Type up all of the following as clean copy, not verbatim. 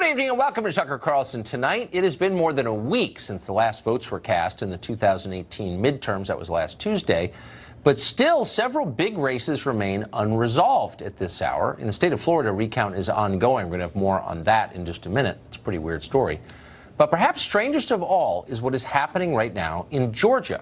evening and welcome to Tucker Carlson Tonight. It has been more than a week since the last votes were cast in the 2018 midterms. That was last Tuesday. But still, several big races remain unresolved at this hour. In the state of Florida, recount is ongoing. We're going to have more on that in just a minute. It's a pretty weird story. But perhaps strangest of all is what is happening right now in Georgia.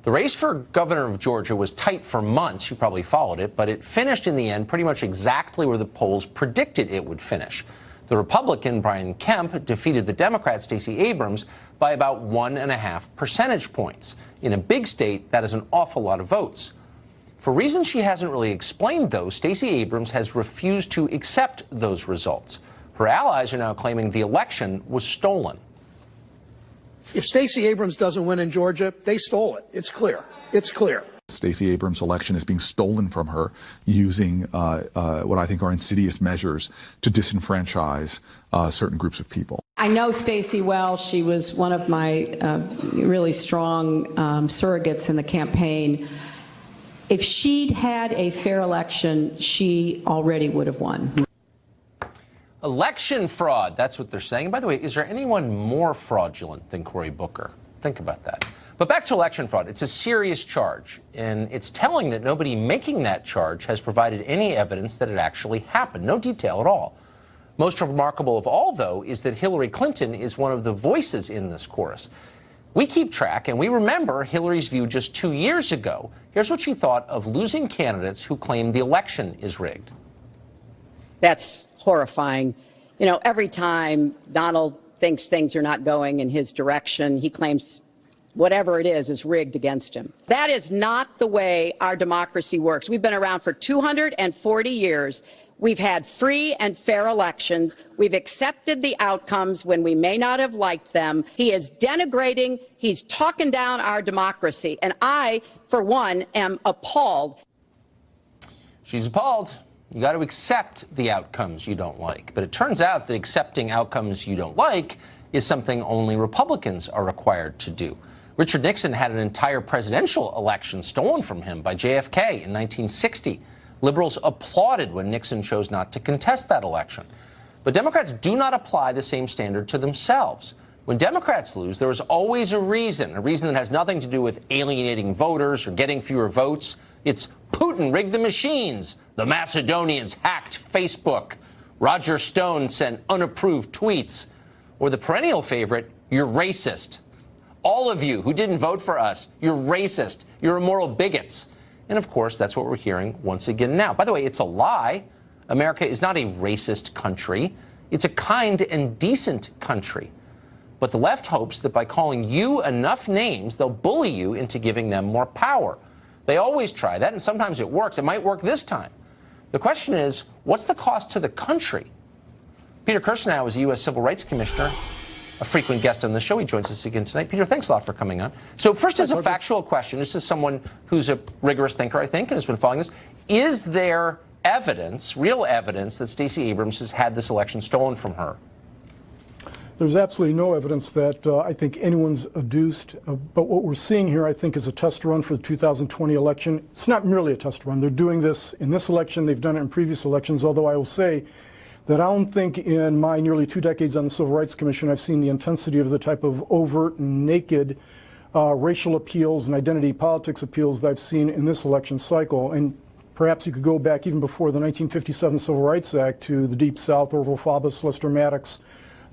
The race for governor of Georgia was tight for months. You probably followed it. But it finished in the end pretty much exactly where the polls predicted it would finish. The Republican, Brian Kemp, defeated the Democrat, Stacey Abrams, by about 1.5 percentage points. In a big state, that is an awful lot of votes. For reasons she hasn't really explained, though, Stacey Abrams has refused to accept those results. Her allies are now claiming the election was stolen. If Stacey Abrams doesn't win in Georgia, they stole it. It's clear. It's clear. Stacey Abrams' election is being stolen from her using what I think are insidious measures to disenfranchise certain groups of people. I know Stacey well. She was one of my really strong surrogates in the campaign. If she'd had a fair election, she already would have won. Election fraud, that's what they're saying. And by the way, is there anyone more fraudulent than Cory Booker? Think about that. But back to election fraud. It's a serious charge, and it's telling that nobody making that charge has provided any evidence that it actually happened. No detail at all. Most remarkable of all, though, is that Hillary Clinton is one of the voices in this chorus. We keep track, and we remember Hillary's view just 2 years ago. Here's what she thought of losing candidates who claim the election is rigged. That's horrifying. You know, every time Donald thinks things are not going in his direction, he claims whatever it is rigged against him. That is not the way our democracy works. We've been around for 240 years. We've had free and fair elections. We've accepted the outcomes when we may not have liked them. He is denigrating. He's talking down our democracy. And I, for one, am appalled. She's appalled. You got to accept the outcomes you don't like. But it turns out that accepting outcomes you don't like is something only Republicans are required to do. Richard Nixon had an entire presidential election stolen from him by JFK in 1960. Liberals applauded when Nixon chose not to contest that election. But Democrats do not apply the same standard to themselves. When Democrats lose, there is always a reason that has nothing to do with alienating voters or getting fewer votes. It's Putin rigged the machines. The Macedonians hacked Facebook. Roger Stone sent unapproved tweets. Or the perennial favorite, you're racist. All of you who didn't vote for us, you're racist. You're immoral bigots. And of course, that's what we're hearing once again now. By the way, it's a lie. America is not a racist country. It's a kind and decent country. But the left hopes that by calling you enough names, they'll bully you into giving them more power. They always try that, and sometimes it works. It might work this time. The question is, what's the cost to the country? Peter Kirsanow is a U.S. Civil Rights Commissioner, a frequent guest on the show. He joins us again tonight. Peter, thanks a lot for coming on. So first, as a factual question, this is someone who's a rigorous thinker, I think, and has been following this. Is there evidence, real evidence, that Stacey Abrams has had this election stolen from her? There's absolutely no evidence that I think anyone's adduced. But what we're seeing here, I think, is a test run for the 2020 election. It's not merely a test run. They're doing this in this election. They've done it in previous elections, although I will say that I don't think in my nearly 2 decades on the Civil Rights Commission I've seen the intensity of the type of overt and naked racial appeals and identity politics appeals that I've seen in this election cycle. And perhaps you could go back even before the 1957 Civil Rights Act to the Deep South, Orville Faubus, Lester Maddox,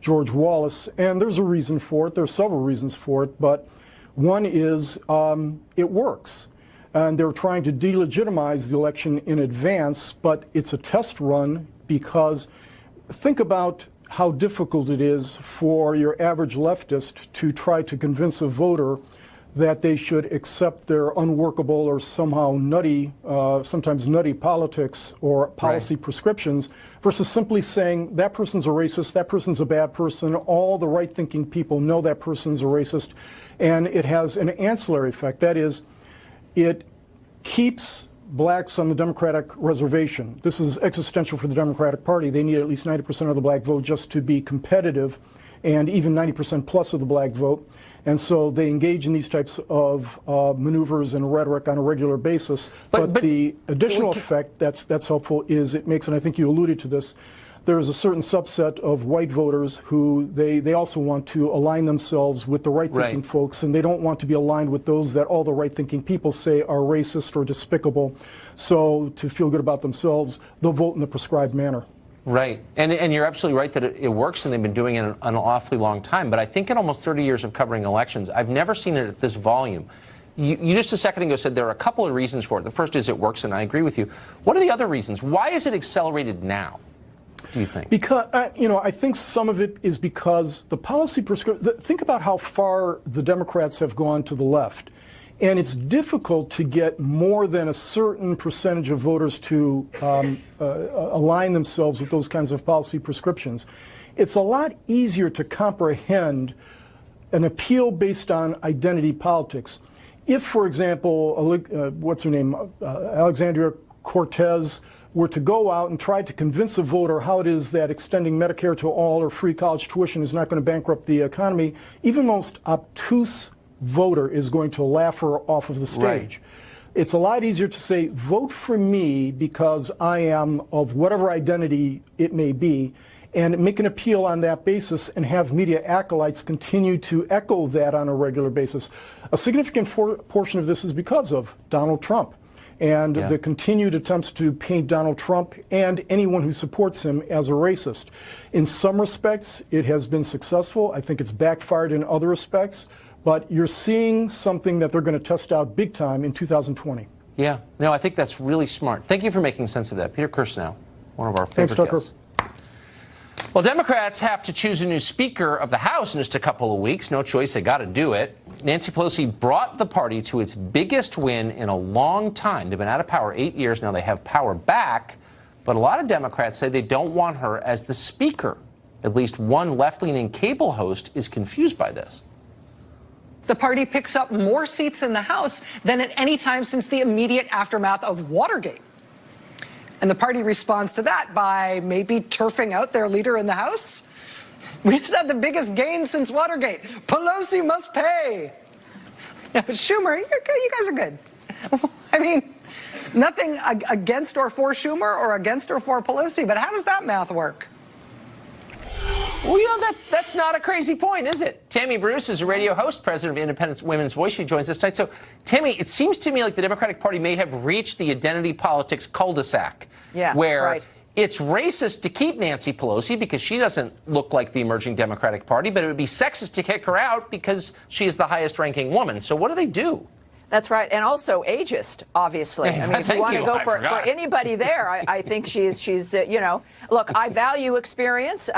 George Wallace. And there's a reason for it. There are several reasons for it. But one is it works. And they're trying to delegitimize the election in advance, but it's a test run because think about how difficult it is for your average leftist to try to convince a voter that they should accept their unworkable or somehow nutty, sometimes nutty politics or policy prescriptions versus simply saying that person's a racist, that person's a bad person, all the right-thinking people know that person's a racist, and it has an ancillary effect. That is, it keeps blacks on the Democratic reservation. This is existential for the Democratic Party. They need at least 90% of the black vote just to be competitive, and even 90% plus of the black vote. And so they engage in these types of maneuvers and rhetoric on a regular basis. But the additional effect that's helpful is it makes, and I think you alluded to this, there is a certain subset of white voters who they also want to align themselves with the right-thinking Right. folks, and they don't want to be aligned with those that all the right-thinking people say are racist or despicable. So to feel good about themselves, they'll vote in the prescribed manner. Right. And you're absolutely right that it works, and they've been doing it an awfully long time. But I think in almost 30 years of covering elections, I've never seen it at this volume. You just a second ago said there are a couple of reasons for it. The first is it works, and I agree with you. What are the other reasons? Why is it accelerated now, do you think? Because, I think some of it is because the policy think about how far the Democrats have gone to the left. And it's difficult to get more than a certain percentage of voters to align themselves with those kinds of policy prescriptions. It's a lot easier to comprehend an appeal based on identity politics. If, for example, what's her name, Alexandria Cortez were to go out and try to convince a voter how it is that extending Medicare to all or free college tuition is not going to bankrupt the economy, even most obtuse voter is going to laugh her off of the stage. Right. It's a lot easier to say, vote for me because I am of whatever identity it may be, and make an appeal on that basis and have media acolytes continue to echo that on a regular basis. A significant portion of this is because of Donald Trump and the continued attempts to paint Donald Trump and anyone who supports him as a racist. In some respects, it has been successful. I think it's backfired in other respects. But you're seeing something that they're going to test out big time in 2020. Yeah. No, I think that's really smart. Thank you for making sense of that. Peter Kirsanow, one of our favorite Thanks, Tucker. guests. Well, Democrats have to choose a new Speaker of the House in just a couple of weeks. No choice. They got to do it. Nancy Pelosi brought the party to its biggest win in a long time. They've been out of power 8 years. Now they have power back. But a lot of Democrats say they don't want her as the Speaker. At least one left-leaning cable host is confused by this. The party picks up more seats in the House than at any time since the immediate aftermath of Watergate. And the party responds to that by maybe turfing out their leader in the House. We just had the biggest gain since Watergate. Pelosi must pay. Yeah, but Schumer, you guys are good. I mean, nothing against or for Schumer or against or for Pelosi, but how does that math work? Well, that's not a crazy point, is it? Tammy Bruce is a radio host, president of Independent Women's Voice. She joins us tonight. So, Tammy, it seems to me like the Democratic Party may have reached the identity politics cul-de-sac, where it's racist to keep Nancy Pelosi because she doesn't look like the emerging Democratic Party, but it would be sexist to kick her out because she is the highest-ranking woman. So what do they do? That's right, and also ageist, obviously. I mean, if you want to go for anybody there, I think she's look, I value experience.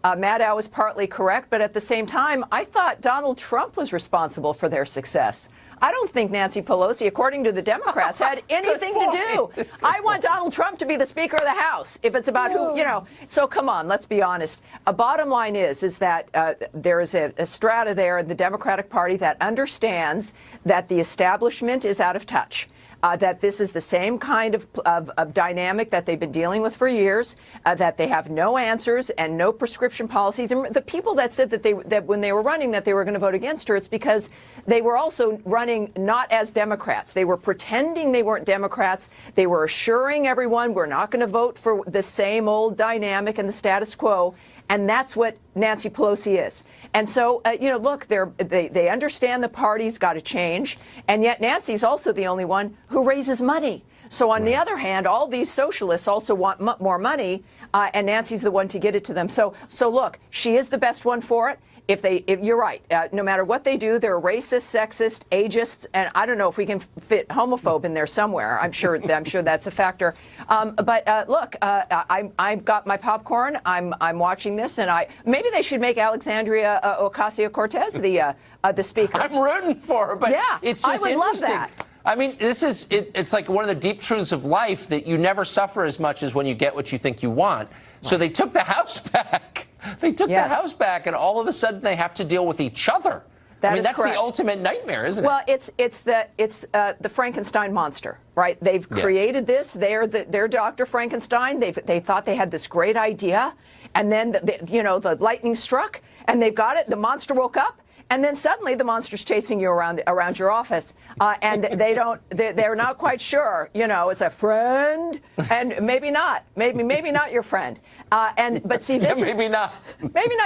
Maddow is partly correct, but at the same time, I thought Donald Trump was responsible for their success. I don't think Nancy Pelosi, according to the Democrats, had anything to do. I want Donald Trump to be the Speaker of the House if it's about who, So come on, let's be honest. A bottom line is that there is a strata there in the Democratic Party that understands that the establishment is out of touch. That this is the same kind of dynamic that they've been dealing with for years, that they have no answers and no prescription policies. And the people that said that when they were running that they were going to vote against her, it's because they were also running not as Democrats. They were pretending they weren't Democrats. They were assuring everyone we're not going to vote for the same old dynamic and the status quo. And that's what Nancy Pelosi is. And so, look, they understand the party's got to change. And yet Nancy's also the only one who raises money. So on the other hand, all these socialists also want more money, and Nancy's the one to get it to them. So look, she is the best one for it. If you're right, no matter what they do, they're racist, sexist, ageist, and I don't know if we can fit homophobe in there somewhere. I'm sure that's a factor. Look, I've got my popcorn. I'm watching this, and maybe they should make Alexandria Ocasio-Cortez the speaker. I'm rooting for her, but it's just I would interesting. love that. I mean, it's like one of the deep truths of life that you never suffer as much as when you get what you think you want. So they took the House back. They took the House back, and all of a sudden they have to deal with each other. That's correct. the ultimate nightmare, isn't it? Well, it's the Frankenstein monster, right? They've created this. They're Dr. Frankenstein. They thought they had this great idea, and then the lightning struck, and they've got it. The monster woke up. and then suddenly the monster's chasing you around your office, and they're not quite sure. You know, it's a friend, and maybe not, maybe not your friend. But see, this maybe not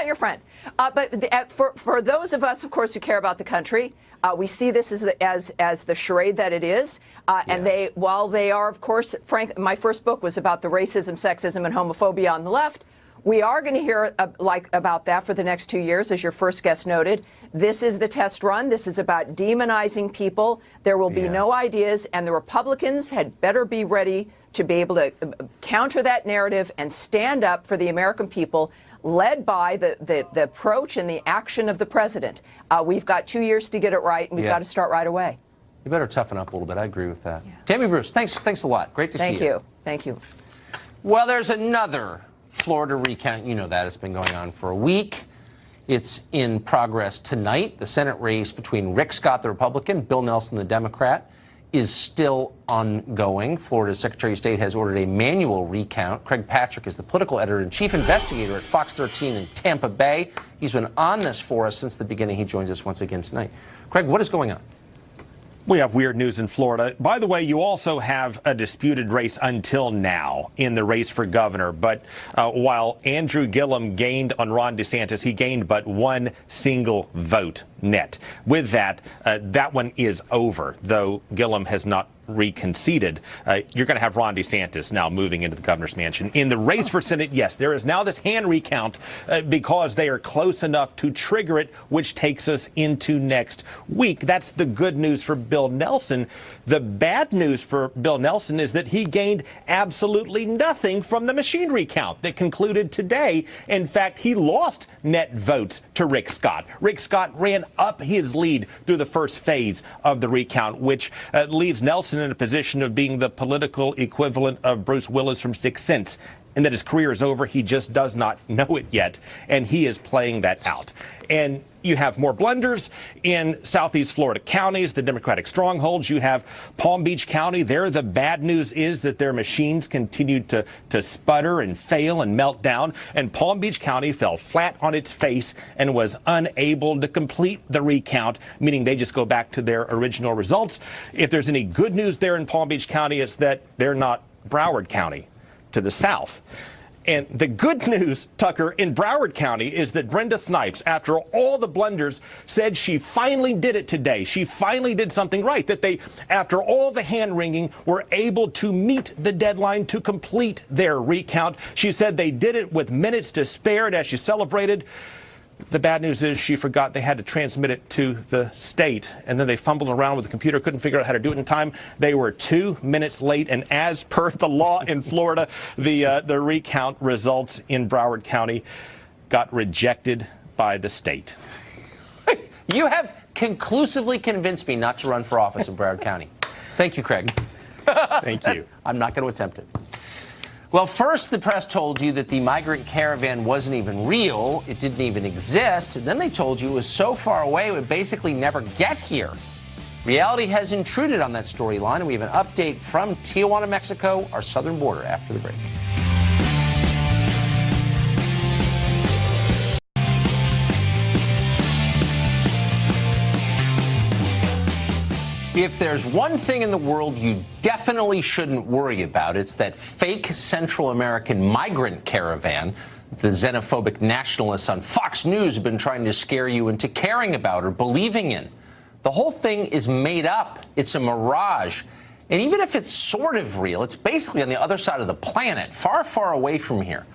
your friend. But for those of us, of course, who care about the country, we see this as the charade that it is. And while they are, of course, my first book was about the racism, sexism, and homophobia on the left. We are going to hear about that for the next 2 years, as your first guest noted. This is the test run. This is about demonizing people. There will be no ideas, and the Republicans had better be ready to be able to counter that narrative and stand up for the American people, led by the approach and the action of the president. We've got 2 years to get it right, and we've got to start right away. You better toughen up a little bit. I agree with that. Yeah. Tammy Bruce, thanks a lot. Great to see you. Thank you. Well, there's another Florida recount. You know that. It's been going on for a week. It's in progress tonight. The Senate race between Rick Scott, the Republican, Bill Nelson, the Democrat, is still ongoing. Florida's Secretary of State has ordered a manual recount. Craig Patrick is the political editor and chief investigator at Fox 13 in Tampa Bay. He's been on this for us since the beginning. He joins us once again tonight. Craig, what is going on? We have weird news in Florida. By the way, you also have a disputed race until now in the race for governor. But while Andrew Gillum gained on Ron DeSantis, he gained but one single vote net. With that, that one is over, though Gillum has not reconceded. You're going to have Ron DeSantis now moving into the governor's mansion. In the race for Senate, yes, there is now this hand recount because they are close enough to trigger it, which takes us into next week. That's the good news for Bill Nelson. The bad news for Bill Nelson is that he gained absolutely nothing from the machine recount that concluded today. In fact, he lost net votes to Rick Scott. Rick Scott ran up his lead through the first phase of the recount, which leaves Nelson in a position of being the political equivalent of Bruce Willis from Sixth Sense, and that his career is over. He just does not know it yet, and he is playing that out. And you have more blunders in southeast Florida counties, the Democratic strongholds. You have Palm Beach County. There, the bad news is that their machines continued to sputter and fail and melt down. And Palm Beach County fell flat on its face and was unable to complete the recount, meaning they just go back to their original results. If there's any good news there in Palm Beach County, it's that they're not Broward County to the south. And the good news, Tucker, in Broward County is that Brenda Snipes, after all the blunders, said she finally did it today. She finally did something right, that they, after all the hand-wringing, were able to meet the deadline to complete their recount. She said they did it with minutes to spare, and as she celebrated, the bad news is she forgot they had to transmit it to the state, and then they fumbled around with the computer, couldn't figure out how to do it in time. They were 2 minutes late, and as per the law in Florida, the recount results in Broward County got rejected by the state. You have conclusively convinced me not to run for office in Broward County. Thank you, Craig. Thank you. I'm not going to attempt it. Well, first the press told you that the migrant caravan wasn't even real, it didn't even exist, and then they told you it was so far away it would basically never get here. Reality has intruded on that storyline, and we have an update from Tijuana, Mexico, our southern border, after the break. If there's one thing in the world you definitely shouldn't worry about, it's that fake Central American migrant caravan the xenophobic nationalists on Fox News have been trying to scare you into caring about or believing in. The whole thing is made up. It's a mirage. And even if it's sort of real, it's basically on the other side of the planet, far, far away from here.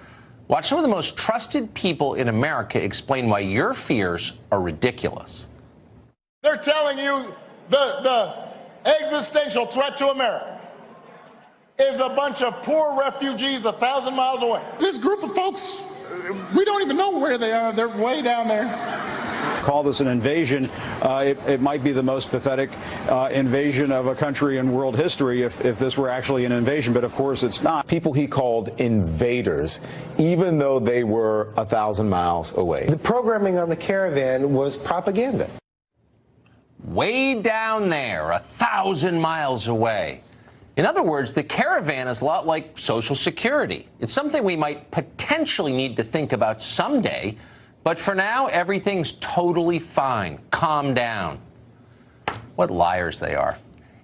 Watch some of the most trusted people in America explain why your fears are ridiculous. They're telling you the existential threat to America is a bunch of poor refugees 1,000 miles away. This group of folks, we don't even know where they are. They're way down there. Call this an invasion. It might be the most pathetic invasion of a country in world history if this were actually an invasion, but of course it's not. People he called invaders, even though they were 1,000 miles away. The programming on the caravan was propaganda. Way down there, 1,000 miles away. In other words, the caravan is a lot like Social Security. It's something we might potentially need to think about someday, But for now, everything's totally fine. Calm down. What liars they are.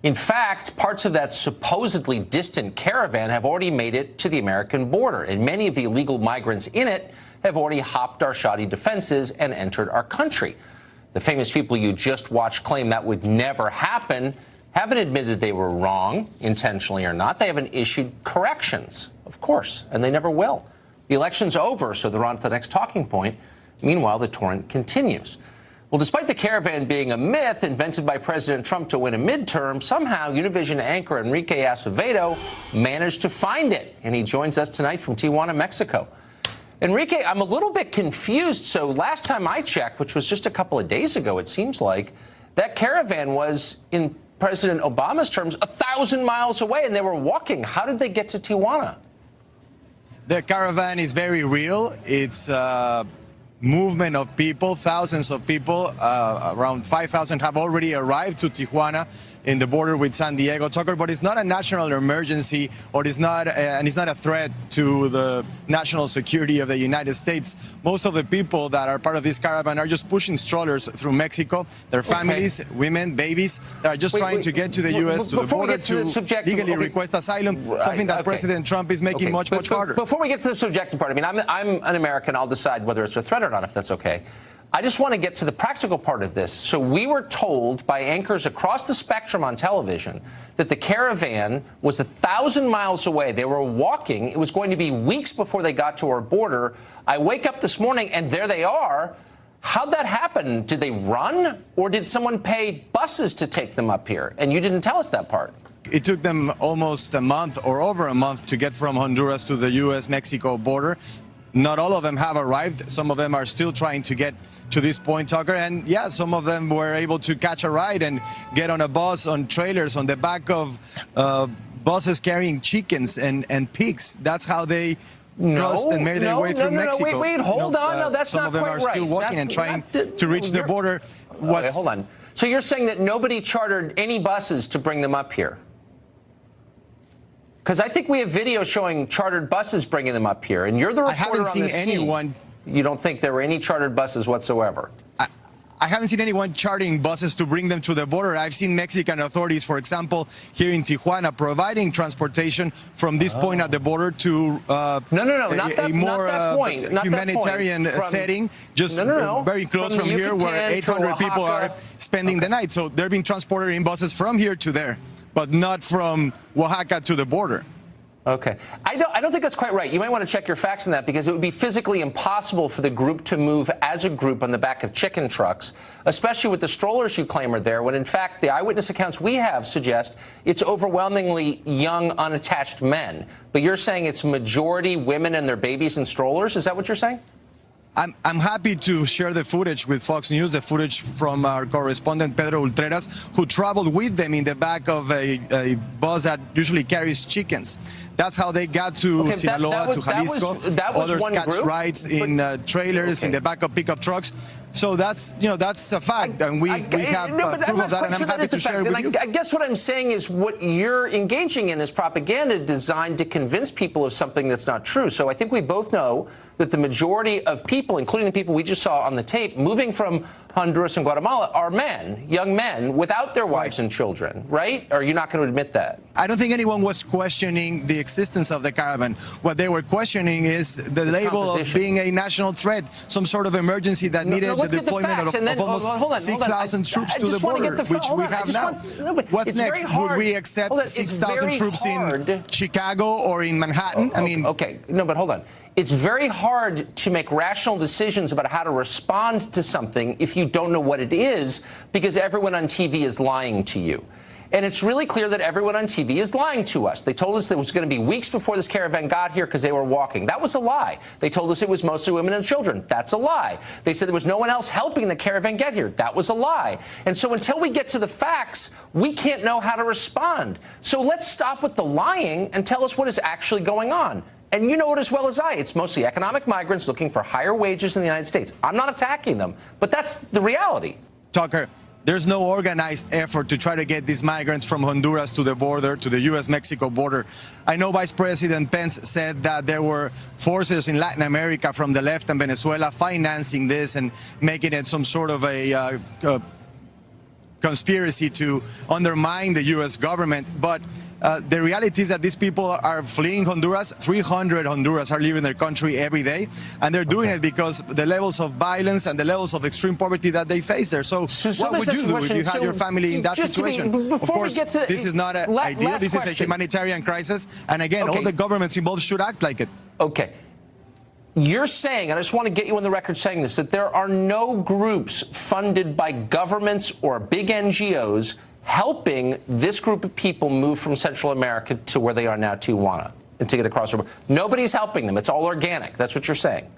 In fact, parts of that supposedly distant caravan have already made it to the American border, and many of the illegal migrants in it have already hopped our shoddy defenses and entered our country. The famous people you just watched claim that would never happen haven't admitted they were wrong, intentionally or not. They haven't issued corrections, of course, and they never will. The election's over, so they're on to the next talking point. Meanwhile, the torrent continues. Well, despite the caravan being a myth invented by President Trump to win a midterm, somehow Univision anchor Enrique Acevedo managed to find it, and he joins us tonight from Tijuana, Mexico. Enrique, I'm a little bit confused. So last time I checked, which was just a couple of days ago, it seems like, that caravan was, in President Obama's terms, 1,000 miles away, and they were walking. How did they get to Tijuana? The caravan is very real. It's movement of people, thousands of people, around 5,000 have already arrived to Tijuana in the border with San Diego, Tucker, but it's not a national emergency, or it's not, and it's not a threat to the national security of the United States. Most of the people that are part of this caravan are just pushing strollers through Mexico. Their families, women, babies, that are just trying to get to the U.S., to the border, to legally request asylum, something that President Trump is making much harder. Before we get to the subjective part, I mean, I'm an American. I'll decide whether it's a threat or not, if that's okay. I just want to get to the practical part of this. So we were told by anchors across the spectrum on television that the caravan was 1,000 miles away. They were walking. It was going to be weeks before they got to our border. I wake up this morning, and there they are. How'd that happen? Did they run, or did someone pay buses to take them up here? And you didn't tell us that part. It took them almost a month or over a month to get from Honduras to the U.S.-Mexico border. Not all of them have arrived. Some of them are still trying to get to this point, Tucker. And yeah, some of them were able to catch a ride and get on a bus, on trailers, on the back of buses carrying chickens and pigs. That's how they crossed and made their way through Mexico. Wait, hold on. No, that's not quite right. Some of them are still walking and trying to reach the border. Okay, hold on. So you're saying that nobody chartered any buses to bring them up here? Because I think we have video showing chartered buses bringing them up here, and you're the reporter on the scene. I haven't seen anyone. You don't think there were any chartered buses whatsoever? I haven't seen anyone chartering buses to bring them to the border. I've seen Mexican authorities, for example, here in Tijuana, providing transportation from this point at the border to not that point. Humanitarian setting, just very close from here, where 800 people are spending the night. So they're being transported in buses from here to there, but not from Oaxaca to the border. Okay. I don't think that's quite right. You might want to check your facts on that, because it would be physically impossible for the group to move as a group on the back of chicken trucks, especially with the strollers you claim are there, when in fact the eyewitness accounts we have suggest it's overwhelmingly young, unattached men. But you're saying it's majority women and their babies in strollers? Is that what you're saying? I'm happy to share the footage with Fox News, the footage from our correspondent Pedro Ultreras, who traveled with them in the back of a bus that usually carries chickens. That's how they got to Sinaloa, to Jalisco. Others catch rides in trailers, in the back of pickup trucks. So that's a fact, and we have proof of that, and I'm happy to share it with you. I guess what I'm saying is what you're engaging in is propaganda designed to convince people of something that's not true. So I think we both know that the majority of people, including the people we just saw on the tape, moving from Honduras and Guatemala are men, young men, without their wives and children, right? Or are you not going to admit that? I don't think anyone was questioning the existence of the caravan. What they were questioning is the label of being a national threat, some sort of emergency that needed the deployment of almost 6,000 troops to the border, which we have now. What's next? Would we accept 6,000 troops in Chicago or in Manhattan? I mean, okay, no, but hold on. It's very hard to make rational decisions about how to respond to something if you don't know what it is, because everyone on TV is lying to you. And it's really clear that everyone on TV is lying to us. They told us that it was going to be weeks before this caravan got here because they were walking. That was a lie. They told us it was mostly women and children. That's a lie. They said there was no one else helping the caravan get here. That was a lie. And so until we get to the facts, we can't know how to respond. So let's stop with the lying and tell us what is actually going on. And you know it as well as I. It's mostly economic migrants looking for higher wages in the United States. I'm not attacking them, but that's the reality. Tucker, There's no organized effort to try to get these migrants from Honduras to the border, to the U.S.-Mexico border. I know Vice President Pence said that there were forces in Latin America from the left and Venezuela financing this and making it some sort of a conspiracy to undermine the U.S. government. But the reality is that these people are fleeing Honduras. 300 Honduras are leaving their country every day, and they're doing it because the levels of violence and the levels of extreme poverty that they face there. So what would you do if you had your family in that situation? Of course, this is not an idea. This is a humanitarian crisis, and again, all the governments involved should act like it. Okay. You're saying, and I just want to get you on the record saying this, that there are no groups funded by governments or big NGOs helping this group of people move from Central America to where they are now, Tijuana, and to get across the border. Nobody's helping them. It's all organic. That's what you're saying.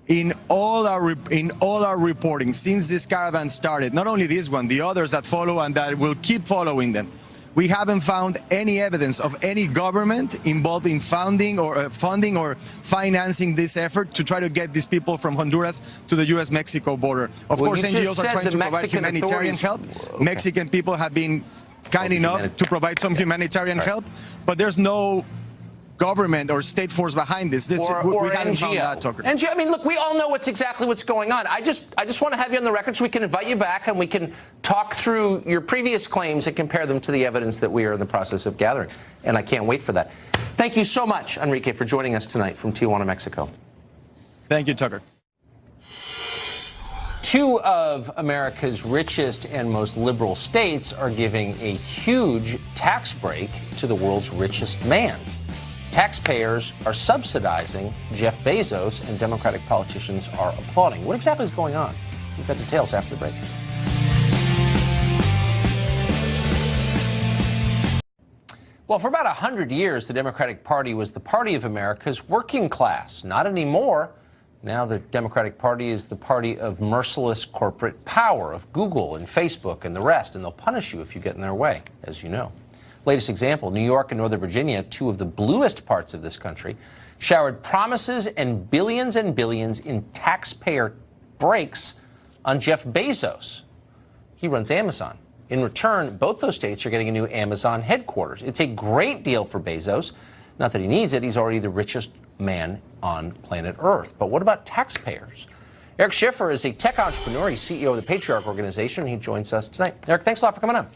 In all our reporting since this caravan started, not only this one, the others that follow and that will keep following them, we haven't found any evidence of any government involved in funding or financing this effort to try to get these people from Honduras to the U.S.-Mexico border. Of course, NGOs are trying to provide humanitarian help. Okay. Mexican people have been kind enough to provide some humanitarian help, but there's no government or state force behind this. We haven't found that, Tucker. NGO, I mean, look, we all know exactly what's going on. I just want to have you on the record so we can invite you back and we can talk through your previous claims and compare them to the evidence that we are in the process of gathering. And I can't wait for that. Thank you so much, Enrique, for joining us tonight from Tijuana, Mexico. Thank you, Tucker. Two of America's richest and most liberal states are giving a huge tax break to the world's richest man. Taxpayers are subsidizing Jeff Bezos, and Democratic politicians are applauding. What exactly is going on? We've got details after the break. Well, for about 100 years, the Democratic Party was the party of America's working class. Not anymore. Now the Democratic Party is the party of merciless corporate power, of Google and Facebook and the rest, and they'll punish you if you get in their way, as you know. Latest example, New York and Northern Virginia, two of the bluest parts of this country, showered promises and billions in taxpayer breaks on Jeff Bezos. He runs Amazon. In return, both those states are getting a new Amazon headquarters. It's a great deal for Bezos. Not that he needs it. He's already the richest man on planet Earth. But what about taxpayers? Eric Schiffer is a tech entrepreneur. He's CEO of the Patriarch Organization. He joins us tonight. Eric, thanks a lot for coming on.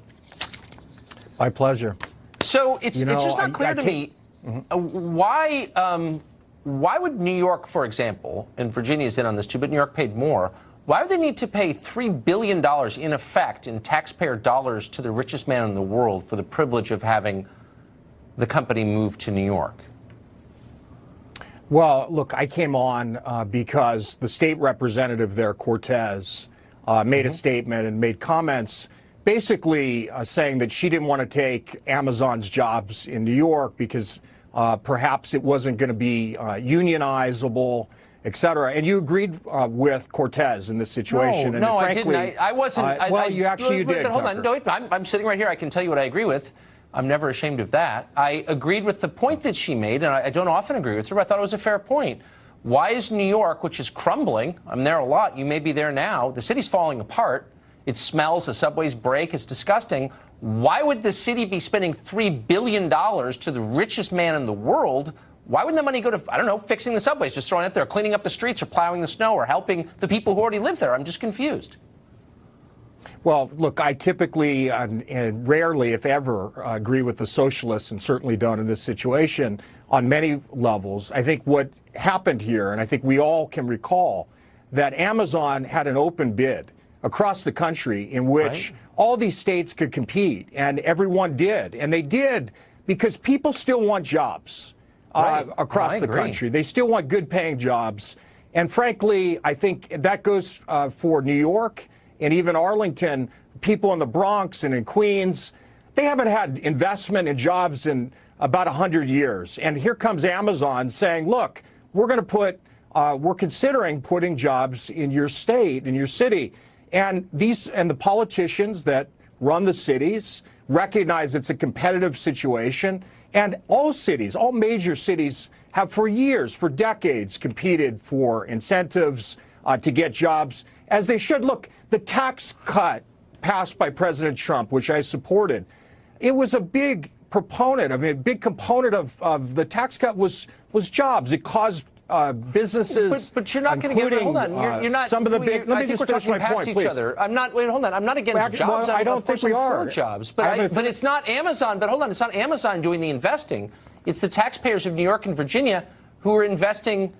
My pleasure. So it's just not clear to me why would New York, for example, and Virginia's in on this too, but New York paid more. Why would they need to pay $3 billion in effect in taxpayer dollars to the richest man in the world for the privilege of having the company move to New York? Well, look, I came on because the state representative there, Cortez, made a statement and made comments basically saying that she didn't want to take Amazon's jobs in New York because perhaps it wasn't going to be unionizable, et cetera. And you agreed with Cortez in this situation. No, frankly, I didn't. I wasn't. Well, you did. Hold on. No, I'm sitting right here. I can tell you what I agree with. I'm never ashamed of that. I agreed with the point that she made, and I don't often agree with her, but I thought it was a fair point. Why is New York, which is crumbling, I'm there a lot, you may be there now, the city's falling apart. It smells, the subways break, it's disgusting. Why would the city be spending $3 billion to the richest man in the world? Why wouldn't the money go to, I don't know, fixing the subways, just throwing it there, cleaning up the streets or plowing the snow or helping the people who already live there? I'm just confused. Well, look, I typically and rarely, if ever, agree with the socialists, and certainly don't in this situation on many levels. I think what happened here, and I think we all can recall, that Amazon had an open bid across the country in which all these states could compete, and everyone did. And they did because people still want jobs across the country. They still want good-paying jobs. And frankly, I think that goes for New York and even Arlington. People in the Bronx and in Queens, they haven't had investment in jobs in about 100 years. And here comes Amazon saying, look, we're considering putting jobs in your state, in your city. And the politicians that run the cities recognize it's a competitive situation. And all cities, all major cities, have for years, for decades, competed for incentives to get jobs, as they should. Look, the tax cut passed by President Trump, which I supported, it was a big proponent. I mean, a big component of the tax cut was jobs. It caused businesses, but you're not going to get. Hold on, you're not. Some of the big. Let me just finish my point, each please. other. I'm not. Wait, hold on. I'm not against jobs. Well, I don't think we are. For jobs, but it's not Amazon. But hold on, it's not Amazon doing the investing. It's the taxpayers of New York and Virginia who are investing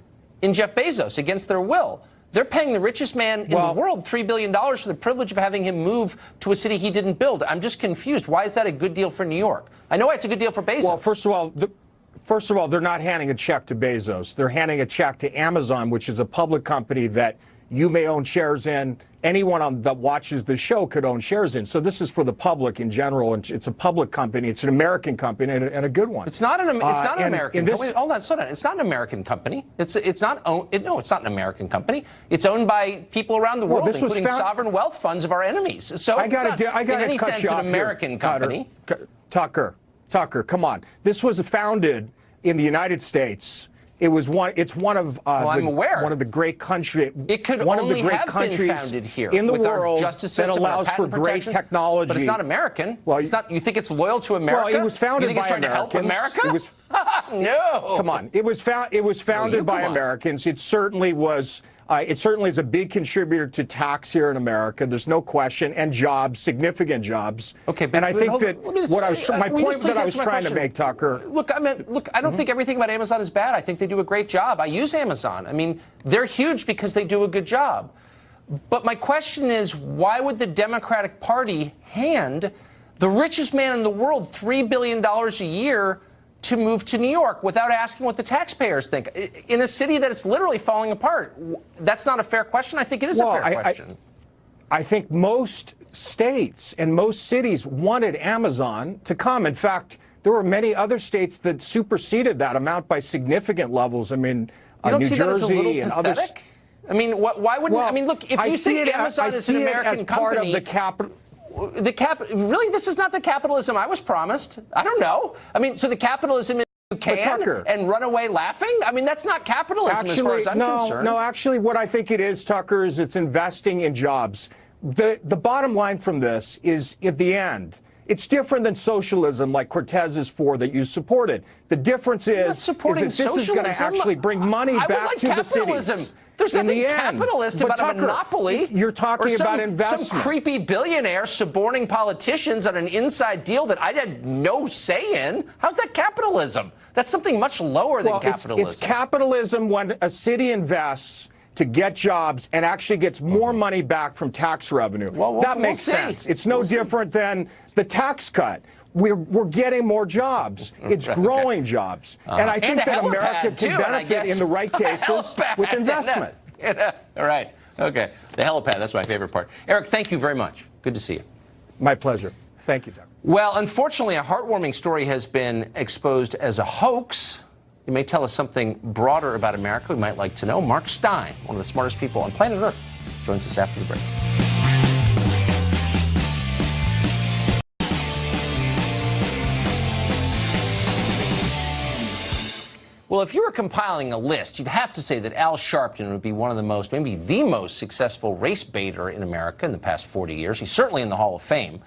in Jeff Bezos against their will. They're paying the richest man in the world $3 billion for the privilege of having him move to a city he didn't build. I'm just confused. Why is that a good deal for New York? I know it's a good deal for Bezos. Well, first of all, they're not handing a check to Bezos. They're handing a check to Amazon, which is a public company that you may own shares in. Anyone that watches the show could own shares in. So this is for the public in general, and it's a public company. It's an American company and a good one. It's not an American company. Hold on, slow down. It's not an American company. It's not an American company. It's owned by people around the world, including sovereign wealth funds of our enemies. So I got in any sense an American company. Tucker, come on. This was founded in the United States. It's one of the great countries. It could only have been founded here in the with world our justice system, that allows for great technology. But it's not American. Well, it's not. You think it's loyal to America? Well, it was founded by Americans. You think it's trying to help America? No. Come on. It was founded by Americans. It certainly was. It certainly is a big contributor to tax here in America. There's no question, and jobs, significant jobs. Okay, and I think that my point that I was trying to make, Tucker. Look, I don't think everything about Amazon is bad. I think they do a great job. I use Amazon. I mean, they're huge because they do a good job. But my question is, why would the Democratic Party hand the richest man in the world $3 billion a year to move to New York without asking what the taxpayers think in a city that it's literally falling apart? That's not a fair question. I think it is a fair question. I think most states and most cities wanted Amazon to come. In fact, there were many other states that superseded that amount by significant levels. I mean, you don't New see that as a Jersey little and pathetic? others. I mean, why wouldn't? Well, I mean, look, if you say Amazon is an American company, part of the capital. Really, this is not the capitalism I was promised. I don't know. I mean, so the capitalism is you can and run away laughing? I mean, that's not capitalism as far as I'm concerned. No, actually, what I think it is, Tucker, is it's investing in jobs. The bottom line from this is, at the end, it's different than socialism like Cortez is for that you supported. The difference is that this is going to actually bring money back to the cities. There's nothing capitalist about a monopoly. You're talking about investment. Some creepy billionaire suborning politicians on an inside deal that I had no say in. How's that capitalism? That's something much lower than capitalism. It's capitalism when a city invests to get jobs and actually gets more money back from tax revenue. That makes sense. It's no different than the tax cut. We're getting more jobs. It's growing jobs. And I think that America can benefit in the right cases with investment. All right. Okay. The helipad, that's my favorite part. Eric, thank you very much. Good to see you. My pleasure. Thank you, Doug. Well, unfortunately, a heartwarming story has been exposed as a hoax. It may tell us something broader about America we might like to know. Mark Steyn, one of the smartest people on planet Earth, joins us after the break. Well, if you were compiling a list, you'd have to say that Al Sharpton would be one of the most, maybe the most successful race baiter in America in the past 40 years. He's certainly in the Hall of Fame.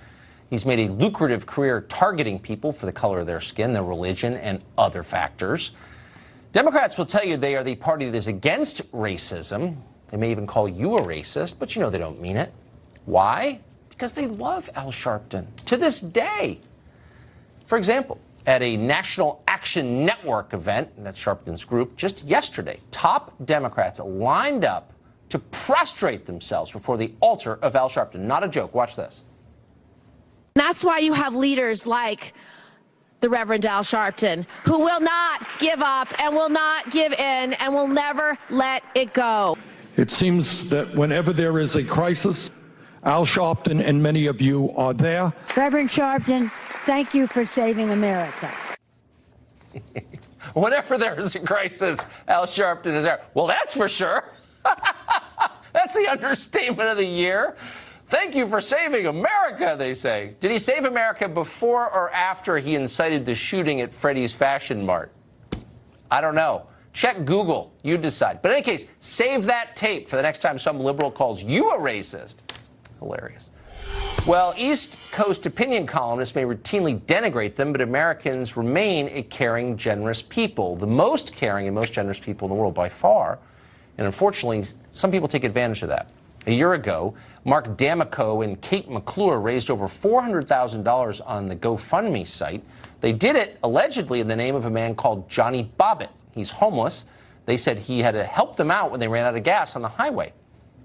He's made a lucrative career targeting people for the color of their skin, their religion, and other factors. Democrats will tell you they are the party that is against racism. They may even call you a racist, but you know they don't mean it. Why? Because they love Al Sharpton to this day. For example, at a National Action Network event, and that's Sharpton's group, just yesterday, top Democrats lined up to prostrate themselves before the altar of Al Sharpton. Not a joke. Watch this. That's why you have leaders like the Reverend Al Sharpton, who will not give up and will not give in and will never let it go. It seems that whenever there is a crisis, Al Sharpton and many of you are there. Reverend Sharpton, thank you for saving America. Whenever there is a crisis, Al Sharpton is there. Well, that's for sure. That's the understatement of the year. Thank you for saving America, they say. Did he save America before or after he incited the shooting at Freddy's Fashion Mart? I don't know. Check Google. You decide. But in any case, save that tape for the next time some liberal calls you a racist. Hilarious. Well, East Coast opinion columnists may routinely denigrate them, but Americans remain a caring, generous people, the most caring and most generous people in the world by far. And unfortunately, some people take advantage of that. A year ago, Mark D'Amico and Kate McClure raised over $400,000 on the GoFundMe site. They did it allegedly in the name of a man called Johnny Bobbitt. He's homeless. They said he had to help them out when they ran out of gas on the highway.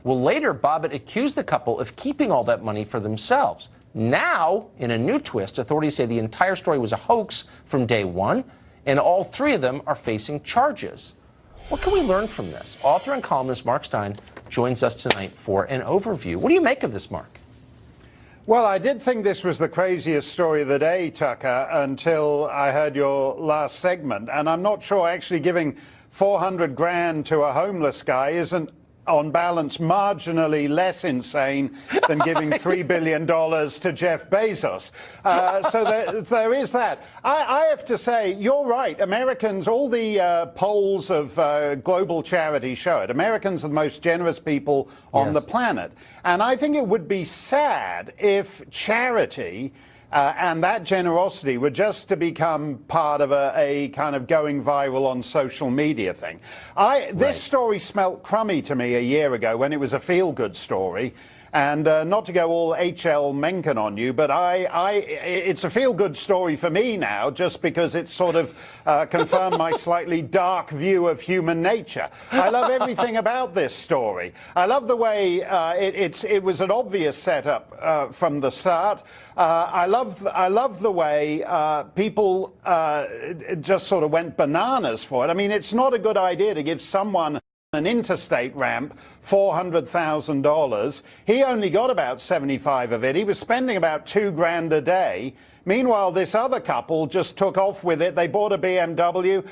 Well, later, Bobbitt accused the couple of keeping all that money for themselves. Now, in a new twist, authorities say the entire story was a hoax from day one, and all three of them are facing charges. What can we learn from this? Author and columnist Mark Steyn joins us tonight for an overview. What do you make of this, Mark? Well, I did think this was the craziest story of the day, Tucker, until I heard your last segment. And I'm not sure actually giving 400 grand to a homeless guy isn't, on balance, marginally less insane than giving $3 billion to Jeff Bezos. So there is that. I have to say, you're right. Americans, all the polls of global charity show it. Americans are the most generous people on the planet. And I think it would be sad if charity and that generosity were just to become part of a kind of going viral on social media thing. This story smelt crummy to me a year ago when it was a feel-good story. And not to go all H.L. Mencken on you, but it's a feel-good story for me now, just because it's sort of confirmed my slightly dark view of human nature. I love everything about this story. I love the way it was an obvious setup from the start. I love the way people just sort of went bananas for it. I mean, it's not a good idea to give someone an interstate ramp, $400,000. He only got about 75 of it. He was spending about $2 grand a day. Meanwhile, this other couple just took off with it. They bought a BMW.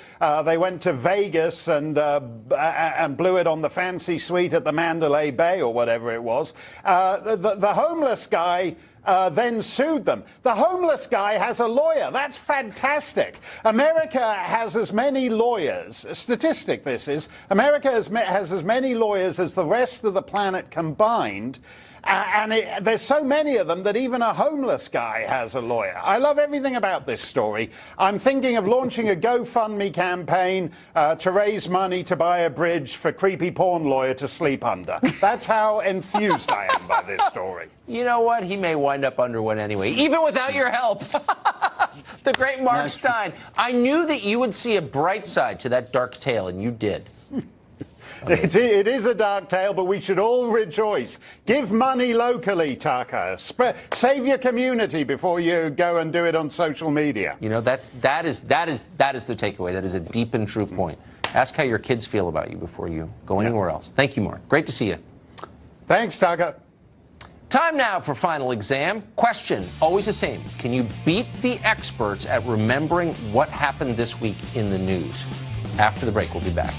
They went to Vegas and blew it on the fancy suite at the Mandalay Bay or whatever it was. The homeless guy then sued them. The homeless guy has a lawyer. That's fantastic. America has as many lawyers. Statistic this is. America has as many lawyers as the rest of the planet combined. There's so many of them that even a homeless guy has a lawyer. I love everything about this story. I'm thinking of launching a GoFundMe campaign to raise money to buy a bridge for creepy porn lawyer to sleep under. That's how enthused I am by this story. You know what? He may wind up under one anyway, even without your help. The great Mark Steyn. I knew that you would see a bright side to that dark tale, and you did. It is a dark tale, but we should all rejoice. Give money locally, Tucker. Save your community before you go and do it on social media. You know, that is the takeaway. That is a deep and true point. Ask how your kids feel about you before you go anywhere else. Thank you, Mark. Great to see you. Thanks, Tucker. Time now for final exam. Question, always the same. Can you beat the experts at remembering what happened this week in the news? After the break, we'll be back.